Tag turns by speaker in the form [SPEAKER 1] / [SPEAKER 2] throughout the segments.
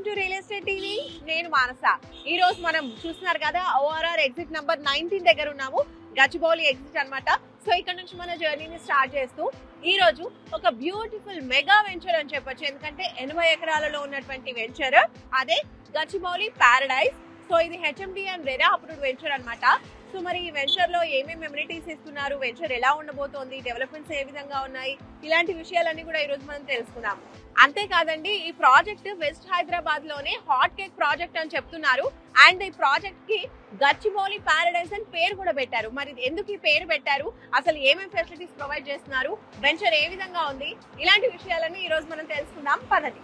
[SPEAKER 1] To real estate TV. నేను మానస. ఈ రోజు మనం చూస్తున్నారు కదా ORR ఎగ్జిట్ నంబర్ 19 దగ్గర ఉన్నాము. గచ్చిబౌలి ఎగ్జిట్ అన్నమాట. సో ఇక్కడ నుంచి మన జర్నీని స్టార్ట్ చేస్తూ ఈ రోజు ఒక బ్యూటిఫుల్ మెగా వెంచర్ అని చెప్పొచ్చు. ఎందుకంటే 80 ఎకరాలలో ఉన్నటువంటి వెంచర్ అదే గచ్చిబౌలి పారడైజ్. సో ఇది HMD and RERA approved venture అన్నమాట. సో మరి ఈ వెంచర్ లో ఏమేమి అమ్యూనిటీస్ ఇస్తున్నారు, వెంచర్ ఎలా ఉండబోతోంది, డెవలప్మెంట్స్ ఏ విధంగా ఉన్నాయి, ఇలాంటి విషయాలన్నీ కూడా ఈ రోజు మనం తెలుసుకుందాం. అంతేకాదండి, ఈ ప్రాజెక్ట్ వెస్ట్ హైదరాబాద్ లోనే హాట్ కేక్ ప్రాజెక్ట్ అని చెప్తున్నారు. అండ్ ఈ ప్రాజెక్ట్ కి గచ్చిబౌలి పారడైజ్ అని పేరు కూడా పెట్టారు. మరి ఎందుకు ఈ పేరు పెట్టారు, అసలు ఏమేమి ఫెసిలిటీస్ ప్రొవైడ్ చేస్తున్నారు, వెంచర్ ఏ విధంగా ఉంది, ఇలాంటి విషయాలన్నీ ఈ రోజు మనం తెలుసుకుందాం. పదండి.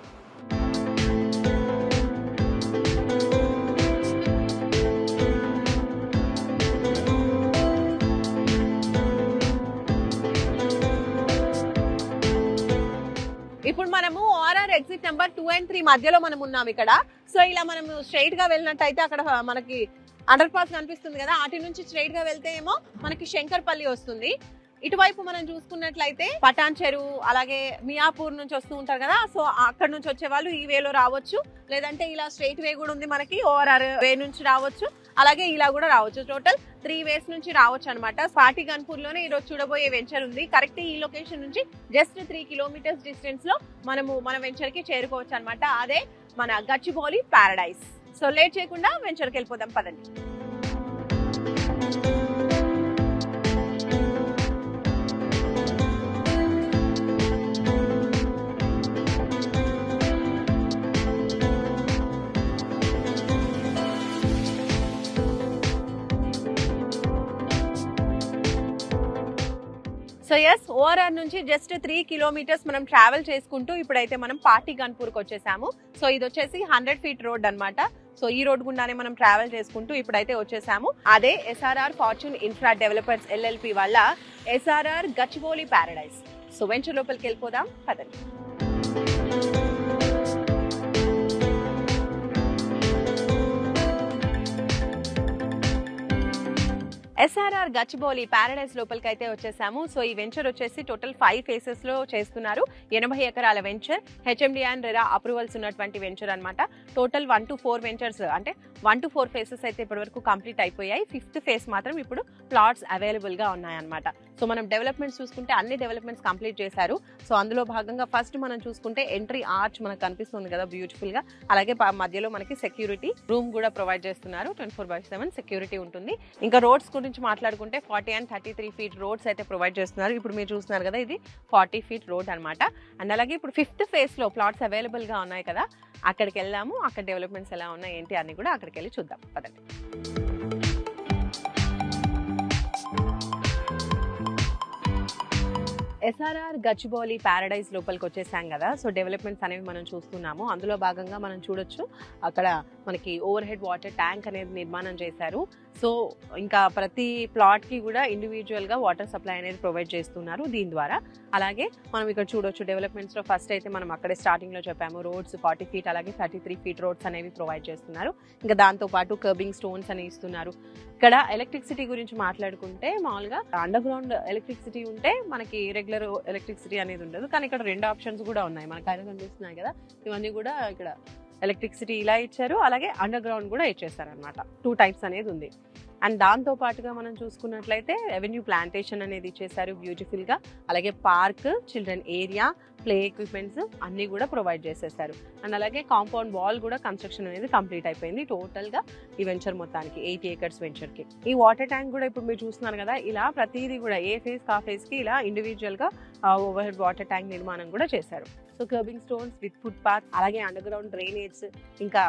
[SPEAKER 1] ఇప్పుడు మనము ORR ఎగ్జిట్ నెంబర్ 2 and 3 మధ్యలో మనం ఉన్నాం ఇక్కడ. సో ఇలా మనం స్ట్రైట్ గా వెళ్ళినట్టయితే అక్కడ మనకి అండర్ పాస్ కనిపిస్తుంది కదా, అటు నుంచి స్ట్రైట్ గా వెళ్తే ఏమో మనకి శంకర్పల్లి వస్తుంది. ఇటువైపు మనం చూసుకున్నట్లయితే పటాన్ చెరువు, అలాగే మియాపూర్ నుంచి వస్తూ ఉంటారు కదా, సో అక్కడ నుంచి వచ్చే వాళ్ళు ఈ వేలో రావచ్చు. లేదంటే ఇలా స్ట్రైట్ వే కూడా ఉంది మనకి, ORR వే నుంచి రావచ్చు, అలాగే ఇలా కూడా రావచ్చు. టోటల్ 3 వేస్ నుంచి రావచ్చు అనమాట. పాటి గన్పూర్ లోనే ఈ రోజు చూడబోయే వెంచర్ ఉంది. కరెక్ట్ ఈ లొకేషన్ నుంచి జస్ట్ 3 కిలోమీటర్స్ డిస్టెన్స్ లో మనము మన వెంచర్ కి చేరుకోవచ్చు అనమాట. అదే మన గచ్చిబౌలి పారడైజ్. సో లేట్ చేయకుండా వెంచర్కి వెళ్ళిపోదాం, పదండి. సో ఎస్, ORR నుంచి జస్ట్ 3 కిలోమీటర్స్ మనం ట్రావెల్ చేసుకుంటూ ఇప్పుడైతే మనం పాటి గన్పూర్కి వచ్చేసాము. సో ఇది వచ్చేసి 100 ఫీట్ రోడ్ అన్నమాట. సో ఈ రోడ్ గుండానే మనం ట్రావెల్ చేసుకుంటూ ఇప్పుడైతే వచ్చేసాము. అదే SRR fortune infra developers LLP వల్ల SRR Gachibowli paradise. So venture లోపలికి వెళ్ళిపోదాం, పదండి. SRR గచ్చిబౌలి పారడైజ్ లోపలికి అయితే వచ్చేసాము. సో ఈ వెంచర్ వచ్చేసి టోటల్ 5 ఫేసెస్ లో చేస్తున్నారు. 80 ఎకరాల venture, HMD and RERA approvals ఉన్నటువంటి వెంచర్ అన్నమాట. టోటల్ 1 to 4 వెంచర్స్, అంటే 1 to 4 ఫేసెస్ అయితే ఇప్పటి వరకు కంప్లీట్ అయిపోయాయి. 5th ఫేస్ మాత్రం ఇప్పుడు ప్లాట్స్ అవైలబుల్ గా ఉన్నాయన్నమాట. సో మనం డెవలప్మెంట్స్ చూసుకుంటే అన్ని డెవలప్మెంట్స్ కంప్లీట్ చేశారు. సో అందులో భాగంగా ఫస్ట్ మనం చూసుకుంటే ఎంట్రీ ఆర్చ్ మనకు కనిపిస్తుంది కదా బ్యూటిఫుల్ గా, అలాగే మధ్యలో మనకి సెక్యూరిటీ రూమ్ కూడా ప్రొవైడ్ చేస్తున్నారు. 24/7 సెక్యూరిటీ ఉంటుంది. ఇంకా రోడ్స్ గురించి మాట్లాడుకుంటే 40 and 33 ఫీట్ రోడ్స్ అయితే ప్రొవైడ్ చేస్తున్నారు. ఇప్పుడు మీరు చూస్తున్నారు కదా, ఇది 40 ఫీట్ రోడ్ అనమాట. అండ్ అలాగే ఇప్పుడు 5th ఫేజ్ లో ప్లాట్స్ అవైలబుల్ గా ఉన్నాయి కదా, అక్కడికి వెళ్దాము. అక్కడ డెవలప్మెంట్స్ ఎలా ఉన్నాయి ఏంటి అన్ని కూడా అక్కడికి వెళ్ళి చూద్దాం, పదండి. SRR గచ్చిబౌలి పారడైజ్ లోపలికి వచ్చేసాం కదా. సో డెవలప్మెంట్స్ అనేవి మనం చూస్తున్నాము. అందులో భాగంగా మనం చూడొచ్చు, అక్కడ మనకి ఓవర్ హెడ్ వాటర్ ట్యాంక్ అనేది నిర్మాణం చేశారు. సో ఇంకా ప్రతి ప్లాట్ కి కూడా ఇండివిజువల్ గా వాటర్ సప్లై అనేది ప్రొవైడ్ చేస్తున్నారు దీని ద్వారా. అలాగే మనం ఇక్కడ చూడొచ్చు డెవలప్మెంట్స్ లో ఫస్ట్ అయితే మనం అక్కడే స్టార్టింగ్ లో చెప్పాము, రోడ్స్ 40 ఫీట్ అలాగే 33 ఫీట్ రోడ్స్ అనేవి ప్రొవైడ్ చేస్తున్నారు. ఇంకా దాంతో పాటు కర్బింగ్ స్టోన్స్ అనేవి ఇస్తున్నారు. ఇక్కడ ఎలక్ట్రిసిటీ గురించి మాట్లాడుకుంటే మామూలుగా అండర్ గ్రౌండ్ ఎలక్ట్రిసిటీ ఉంటే మనకి రెగ్యులర్ ఎలక్ట్రిసిటీ అనేది ఉండదు, కానీ ఇక్కడ 2 ఆప్షన్స్ కూడా ఉన్నాయి. మనకు ఆయన కనిపిస్తున్నాయి కదా, ఇవన్నీ కూడా ఇక్కడ ఎలక్ట్రిసిటీ ఇలా ఇచ్చారు, అలాగే అండర్ గ్రౌండ్ కూడా ఇచ్చేస్తారు అనమాట. 2 టైప్స్ అనేది ఉంది. అండ్ దాంతో పాటుగా మనం చూసుకున్నట్లయితే రెవెన్యూ ప్లాంటేషన్ అనేది ఇచ్చేసారు బ్యూటిఫుల్ గా, అలాగే park, children area, play equipments అన్ని కూడా ప్రొవైడ్ చేసేసారు. అండ్ అలాగే కాంపౌండ్ వాల్ కూడా కన్స్ట్రక్షన్ అనేది కంప్లీట్ అయిపోయింది టోటల్ గా ఈ వెంచర్ మొత్తానికి 80 acres వెంచర్ కి. ఈ వాటర్ ట్యాంక్ కూడా ఇప్పుడు మీరు చూస్తున్నారు కదా, ఇలా ప్రతిదీ కూడా ఏ ఫేజ్ కా ఫేజ్ కి ఇలా ఇండివిజువల్ గా ఓవర్ హెడ్ వాటర్ ట్యాంక్ నిర్మాణం కూడా చేశారు. So kerbing stones with foot path, అలాగే అండర్ గ్రౌండ్ డ్రైనేజ్, ఇంకా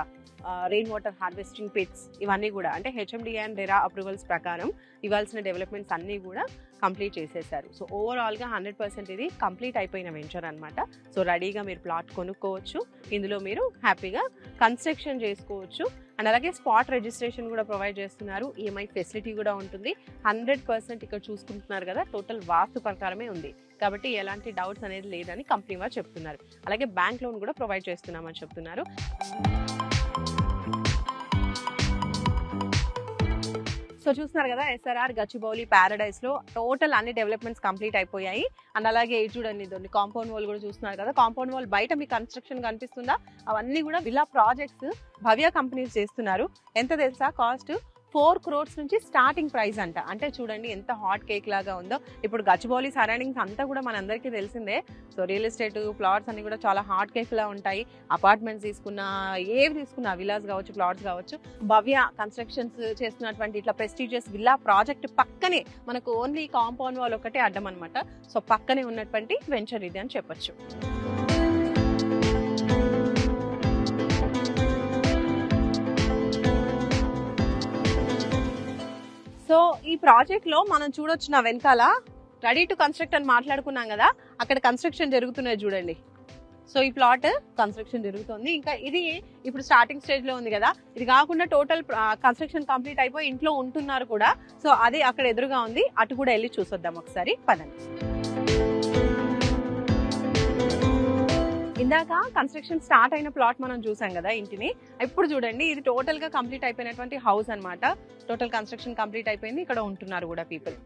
[SPEAKER 1] రెయిన్ వాటర్ హార్వెస్టింగ్ పిట్స్, ఇవన్నీ కూడా అంటే HMD అండ్ రెరా అప్రూవల్స్ ప్రకారం ఇవ్వాల్సిన డెవలప్మెంట్స్ అన్ని కూడా కంప్లీట్ చేసేసారు. సో ఓవరాల్ గా 100% ఇది కంప్లీట్ అయిపోయిన వెంచర్ అనమాట. సో రెడీగా మీరు ప్లాట్ కొనుక్కోవచ్చు, ఇందులో మీరు హ్యాపీగా కన్స్ట్రక్షన్ చేసుకోవచ్చు. అండ్ అలాగే స్పాట్ రిజిస్ట్రేషన్ కూడా ప్రొవైడ్ చేస్తున్నారు. EMI ఫెసిలిటీ కూడా ఉంటుంది. 100% ఇక్కడ చూసుకుంటున్నారు కదా, టోటల్ వాస్తు ప్రకారమే ఉంది కాబట్టి ఎలాంటి డౌట్స్ అనేది లేదని కంపెనీ వారు చెప్తున్నారు. అలాగే బ్యాంక్ లోన్ కూడా ప్రొవైడ్ చేస్తున్నామని చెప్తున్నారు. సో చూస్తున్నారు కదా ఎస్ఆర్ఆర్ గచ్చిబౌలి ప్యారడైస్ లో టోటల్ అన్ని డెవలప్మెంట్స్ కంప్లీట్ అయిపోయాయి. అండ్ అలాగే చూడండి ఇదండి కాంపౌండ్ వాల్ కూడా చూస్తున్నారు కదా. కాంపౌండ్ వాల్ బయట మీకు కన్స్ట్రక్షన్ కనిపిస్తుందా, అవన్నీ కూడా విల్లా ప్రాజెక్ట్స్ భవ్య కంపెనీస్ చేస్తున్నారు. ఎంత తెలుసా కాస్ట్? 4 crores నుంచి స్టార్టింగ్ ప్రైస్ అంట. అంటే చూడండి ఎంత హాట్ కేక్ లాగా ఉందో. ఇప్పుడు గచ్చిబౌలి సరౌండింగ్స్ అంతా కూడా మనందరికీ తెలిసిందే. సో రియల్ ఎస్టేట్ ప్లాట్స్ అన్ని కూడా చాలా హాట్ కేక్ లా ఉంటాయి. అపార్ట్మెంట్స్ తీసుకున్నా, ఏవి తీసుకున్నా, విల్లాస్ కావచ్చు, ప్లాట్స్ కావచ్చు, భవ్య కన్స్ట్రక్షన్స్ చేస్తున్నటువంటి ఇట్లా ప్రెస్టీజియస్ విల్లా ప్రాజెక్ట్ పక్కనే మనకు ఓన్లీ కాంపౌండ్ వాల్ ఒకటే అడ్డం అనమాట. సో పక్కనే ఉన్నటువంటి వెంచర్ ఇది అని చెప్పొచ్చు. సో ఈ ప్రాజెక్ట్ లో మనం చూడొచ్చు నా వెనకాల రెడీ టు కన్స్ట్రక్ట్ అని మాట్లాడుకున్నాం కదా, అక్కడ కన్స్ట్రక్షన్ జరుగుతున్నది చూడండి. సో ఈ ప్లాట్ కన్స్ట్రక్షన్ జరుగుతుంది. ఇంకా ఇది ఇప్పుడు స్టార్టింగ్ స్టేజ్ లో ఉంది కదా, ఇది కాకుండా టోటల్ కన్స్ట్రక్షన్ కంప్లీట్ అయిపోయి ఇంట్లో ఉంటున్నారు కూడా. సో అది అక్కడ ఎదురుగా ఉంది, అటు కూడా వెళ్ళి చూసొద్దాం ఒకసారి, పదండి. ఇందాక కన్స్ట్రక్షన్ స్టార్ట్ అయిన ప్లాట్ మనం చూసాం కదా ఇంటిని. ఇప్పుడు చూడండి ఇది టోటల్ గా కంప్లీట్ అయిపోయినటువంటి హౌస్ అన్నమాట. టోటల్ కన్స్ట్రక్షన్ కంప్లీట్ అయిపోయింది, ఇక్కడ ఉంటున్నారు కూడా పీపుల్.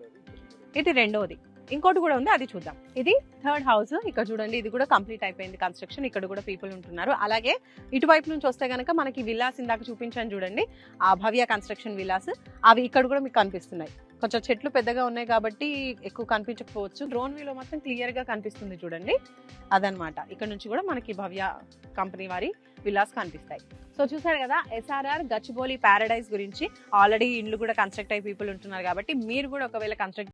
[SPEAKER 1] ఇది రెండోది, ఇంకోటి కూడా ఉంది, అది చూద్దాం. ఇది థర్డ్ హౌస్. ఇక్కడ చూడండి ఇది కూడా కంప్లీట్ అయిపోయింది కన్స్ట్రక్షన్, ఇక్కడ కూడా పీపుల్ ఉంటున్నారు. అలాగే ఇటువైపు నుంచి వస్తే గనక మనకి విల్లాస్ ఇందాక చూపించాను చూడండి, ఆ భవ్య కన్స్ట్రక్షన్ విల్లాస్, అవి ఇక్కడ కూడా మీకు కనిపిస్తున్నాయి. కొంచెం చెట్లు పెద్దగా ఉన్నాయి కాబట్టి ఎక్కువ కనిపించకపోవచ్చు. డ్రోన్ వ్యూలో మాత్రం క్లియర్ గా కనిపిస్తుంది చూడండి, అదనమాట. ఇక్కడ నుంచి కూడా మనకి భవ్య కంపెనీ వారి విల్లాస్ కనిపిస్తాయి. సో చూసారు కదా ఎస్ఆర్ఆర్ గచ్చిబౌలి ప్యారడైస్ గురించి. ఆల్రెడీ ఇండ్లు కూడా కన్స్ట్రక్ట్ అయ్యి పీపుల్ ఉంటున్నారు కాబట్టి మీరు కూడా ఒకవేళ కన్స్ట్రక్ట్